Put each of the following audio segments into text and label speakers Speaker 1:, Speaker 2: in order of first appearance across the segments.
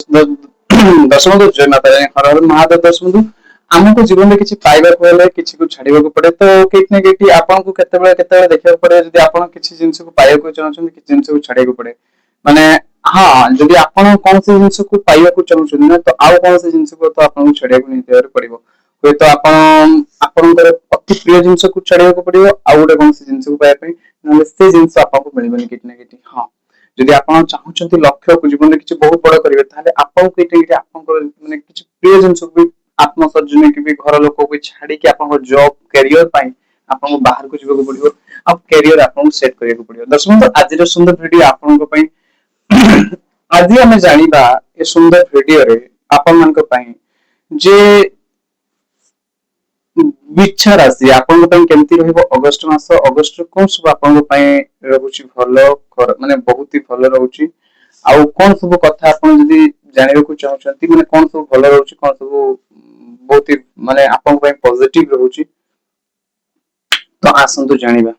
Speaker 1: दर्शक बंधु जय माता रानी हर हर महादेव। दर्शक बंधु आमको जीवन में किसी पाइबाक हेले किसी को छाड़िबाक पड़े तो कितना किटी आपन को केतेबेले केतेबेले देखिବାକୁ पड़े जदि आपन किसी जिंस को पाइबाक चाहछन किसी जिंस को छाड़िबाक पड़े माने हाँ जदि आपन कौन से जिंस को पाइबाक चाहछन ना तो आउ कौन से जिंस को तो आपन को छाड़िबाक नहीं देबार पड़िबो होय तो आपन आपनकर अति प्रिय जिंस को छाड़िबाक पड़िबो आ गोटे कौन से जिंस को पाइबा पई नले से जिंस आपन को मिलबनी कितना किटी हाँ जदि आपण चाहूछंती लक्ष्य को जीवन में किसी बहुत बड़ करिवे ताले आपन को एटा आपन माने किसी प्रिय जिंस को भी आत्मसर्जन की भी घर लोक को छाड़ी के आपन जॉब करियर पाई आपन को बाहर को जीवा को पड़िबो अब करियर आपन को सेट करिया को पड़िबो। दर्शक बंधु आज रो सुंदर वीडियो आपन को पई आज हमें जानिबा ए सुंदर वीडियो रे आपन मन को पई जे बिच्छा राशि आपन को केमती रहइबो अगस्त मास अगस्त कोन सब आपन को रहउची भलो माने बहुत ही भलो रहउची आ कोन सब कथा आपन जदी जानिबा को चाहछंती माने कोन सब भलो रहउची कोन सब बहुत ही माने आपन को पॉजिटिव रहउची तो आसंतु जानिबा।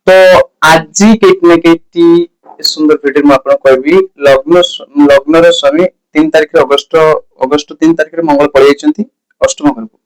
Speaker 1: तो आज केतने केटी सुंदर वीडियो में आपन कहबी लग्न लग्न रे स्वामी 3 तारिख अगस्त 3 तारिख रे मंगल पड़ै छथि अष्टम घर को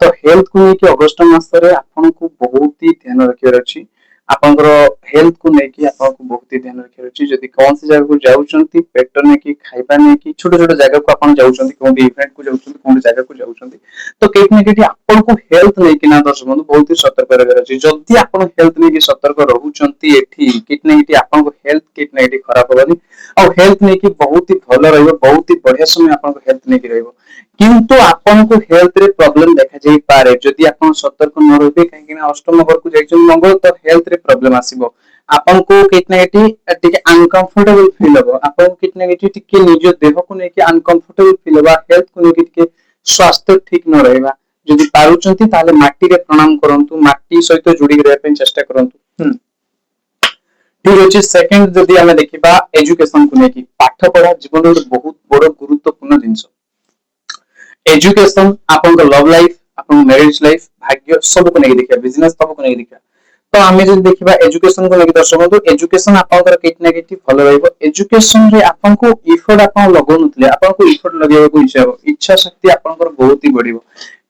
Speaker 1: तो हेल्थ को लेके अगस्त मास रे आपन को बहुत ही ध्यान रखियर अछि आपनकर हेल्थ को लेके आपन को बहुत ही ध्यान रखियर अछि जदी कौन से जगह को जाउछंती पेट ने की खाइबा ने की छोटे छोटे जगह को आपन जाउछंती कोन इवेंट को जाउछंती कोन जगह को जाउछंती तो केतने केटी आपन को हेल्थ लेके ना दर्शक बंधु बहुत ही सतर्क रहकर अछि जदी आपन हेल्थ लेके सतर्क रहउछंती एठी केतने केटी आपन को हेल्थ केतने केटी खराब होबनी और हेल्थ लेके बहुत ही भलो रहइबो बहुत ही बढ़िया समय आपन को हेल्थ लेके रहइबो किंतु आपन को हेल्थ रे प्रॉब्लम देखा जाई पारे जदी आपन सतर्क न रहबे काहे कि अष्टम घर को जाइछन मंगल तो हेल्थ रे प्रॉब्लम आसीबो आपन को कितना एटी टिके अनकंफर्टेबल फील हो आपन को कितना एटी टिके निज देह को लेके अनकंफर्टेबल फील होबा हेल्थ को लेके टिके स्वास्थ्य ठीक न रहबा जदी पारुचंती ताले माटी रे प्रणाम करंतु माटी सहित जुड़ी रहबा पे चेष्टा करंतु ठीक अछि। सेकंड जदी हमें देखिबा एजुकेशन को लेके पाठ पढ़ा जीवन रो बहुत बड़ गुरुत्वपूर्ण जिंस एजुकेशन आपन को लव लाइफ आपन मैरिज लाइफ भाग्य सब को लेके देखिया बिजनेस सब को लेके देखिया तो आमे जदी देखिबा एजुकेशन को लेके दर्शक बंधु एजुकेशन आपन कितना किटी भलो रहइबो एजुकेशन रे आपन को इफोर्ट आपन लगौनुतले आपन को इफोर्ट लगेबा को इच्छा शक्ति आपन को बहुत ही बढ़िबो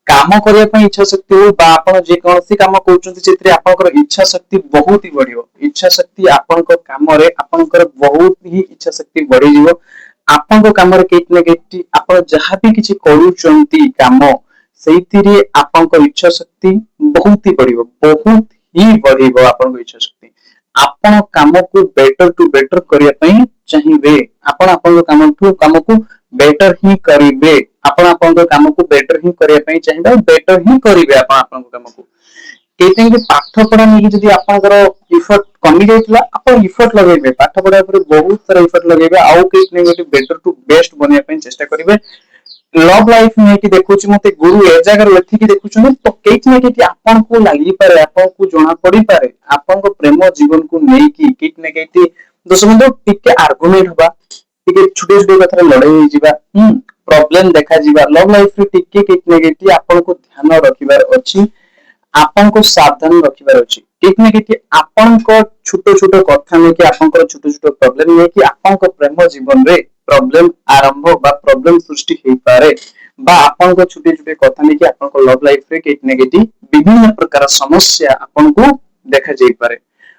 Speaker 1: काम करिया पई इच्छा शक्ति हो बा आपन जे कोनसी काम करचंती सेतरे आपन को इच्छा शक्ति बहुत ही बढ़िबो इच्छा शक्ति आपन को काम रे आपन को बहुत ही इच्छा शक्ति बढ़ी जिवो आपन को काम रे कितना किटी आपन जहां भी किछि करूचंती काम सेइतिरे आपन को इच्छा शक्ति बहुत ही बढ़िबो बहुत ही बढ़िबो आपन को इच्छा शक्ति आपन काम को बेटर टू बेटर करिया पई चाहिबे आपन आपन काम को बेटर ही करिवे आपन आपन काम को बेटर ही करिया पई चाहिबे बेटर ही करिवे आपन आपन काम को केते कि पाठ पढ़ा नै जदी आपनकर इफोर्ट कमी जाइतला आपन इफोर्ट लगेबे पाठ पढ़ा पर बहुत सारा इफोर्ट लगेबे आउ केते नै बेटर टू बेस्ट बनिया पई चेष्टा करिवे लव लाइफ में कि देखुची मते गुरु ए जगह लेथि कि देखुछन तो केत ने कि आपन को लागि पारे आपन को जोना पड़ी पारे आपन को प्रेम जीवन को नै कि केत ने केति दोस्तों टिके आर्गुमेंट होबा टिके छोटे छोटे कथा लड़ाई हो जिबा प्रॉब्लम देखा जिबा लव लाइफ रे टिके केत ने केति आपन को ध्यान रखिबार अछि आपन को सावधान रखिबार अछि केत ने केति आपन को छोटे छोटे कथा नै कि आपन को छोटे छोटे प्रॉब्लम नै कि आपन को प्रेम जीवन रे प्रॉब्लम आरंभ बा प्रॉब्लम सृष्टि हे पारे बा आपन को छोटे छोटे कथा नै कि आपन को लव लाइफ रे केत नेगेटिव विभिन्न प्रकार समस्या आपन को देखा जाई पारे।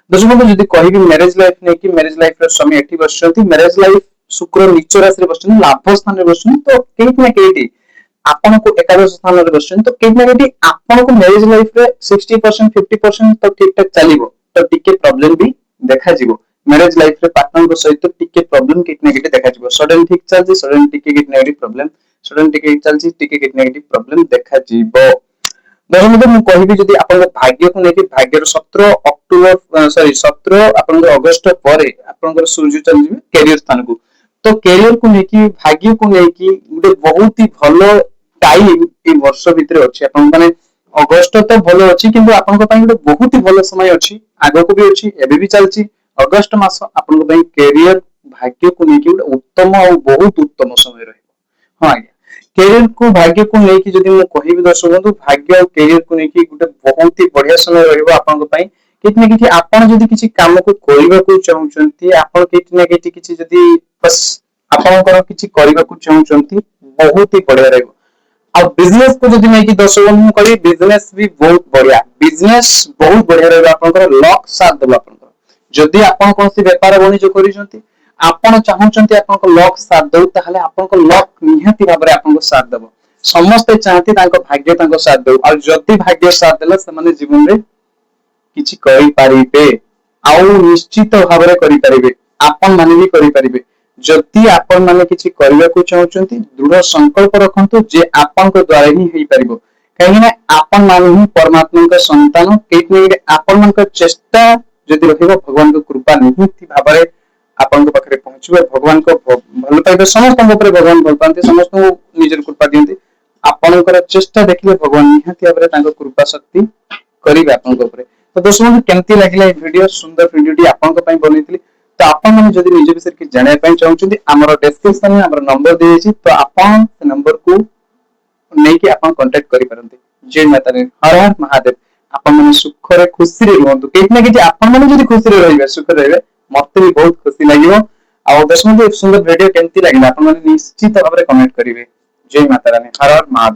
Speaker 1: दोस्तों बंधु जदी कहिबी मैरिज लाइफ नै कि मैरिज लाइफ रे समय एठी बसचंती मैरिज लाइफ शुक्र नीच राशि रे बसचंती लाभ स्थान रे बसचंती तो केत ने केति आपन को एकादश स्थान रे बसचंती तो केत ने केति आपन को मैरिज लाइफ रे 60% 50% तो ठीक ठाक चलीबो तो टिके प्रॉब्लम भी देखा जिवो मैरिज लाइफ रे पार्टनर को सहित टिके प्रॉब्लम कितने किटे देखा जिवो सडन ठीक चलजी सडन टिके कितने नेगेटिव प्रॉब्लम सडन टिके चलजी टिके कितने नेगेटिव प्रॉब्लम देखा जिवो। दरमध्ये मु कहिबी जदी आपन भाग्य को लेके भाग्य रो 17 अक्टोबर 17 आपन अगस्त परे आपन सूर्य चलजी कैरियर स्थान को तो कैरियर को लेके भाग्य को लेके गुटे बहुत ही भलो टाइम ए वर्ष भीतर अछि आपन माने अगस्त तो भलो अछि किंतु आपन को पई गुटे बहुत ही भलो समय अछि आगो को भी अछि एबे भी चलछि अगस्त मास आपन को कैरियर भाग्य को लेके उत्तम और बहुत उत्तम समय रहे। हाँ कैरियर को भाग्य को लेके जदी मु कहिबी दर्शक बंधु भाग्य और कैरियर को लेके गुटे बहुत ही बढ़िया समय रहइबो आपन को पई कितने किछि आपन जदी किछि काम को कोइबा को चाहउचंती आपन कितने किछि जदी बस ଆପଣଙ୍କର କିଛି କରିବାକୁ ଚାହୁଁଛନ୍ତି ବହୁତ ହି ବଢିଆ ରହିବ। ଆଉ ବିଜନେस को जदि नहीं कि दर्शक बंधु करी बिजनेस भी बहुत बढ़िया, बिजनेस बहुत बढ़िया रहेगा आपनकर लक साथ देबो आपनकर। जदि आपण कोनसी व्यापार वाणिज्य करिसंती आपण चाहूचंती आपनकर लक साथ दउ ताहले आपनकर लक निहाती भाबरे आपनको साथ देबो। समस्त चाहती तांको भाग्य तांको साथ दउ और जदि भाग्य साथ देला से माने जीवन रे किछि करि पारिबे आउ निश्चित भाबरे करि पारिबे, आपण माने भी करि पारिबे। जदि आपण माने किछि କରିବାକୁ चाहूचंती दृढ़ संकल्प रखंतु जे आपनक द्वारा ही हेई परिबो। कहीं ना आपण माने ही परमात्मा का संतान केतने आपण मन का चेष्टा जदि रहिबो भगवान को कृपा निहित भाबरे आपण को पाखरे पहुंचबे। भगवान को भल पाइबे, समस्त ऊपर भगवान भल पाते, समस्त को निजर कृपा दियंती। आपनकर चेष्टा देखिले भगवान निहाती भाबरे तांको कृपा शक्ति करिबे आपनक ऊपर। तो दोस्तों केमती लागिला ए वीडियो, सुंदर वीडियोटी आपनक पई बनेइतली। तो आपण माने जदि निज विषय कि जानिया पई चाहउछन्ती हमर डिस्क्रिप्शन में हमर नंबर दे छि, तो आपण से नंबर को नहीं कि आपण कांटेक्ट करि परंती। जय माता दी, हर हर महादेव। आपण माने सुख रे खुशी रे रहंतु, केतना कि आपण माने जदि खुशी रे रहिबे सुख रे रहिबे मते भी बहुत खुशी लागिवो। आ दोस्तों सुंदर वीडियो केमती लागिला आपण माने निश्चित भाबरे कमेंट करिवे। जय माता रानी, हर हर महादेव।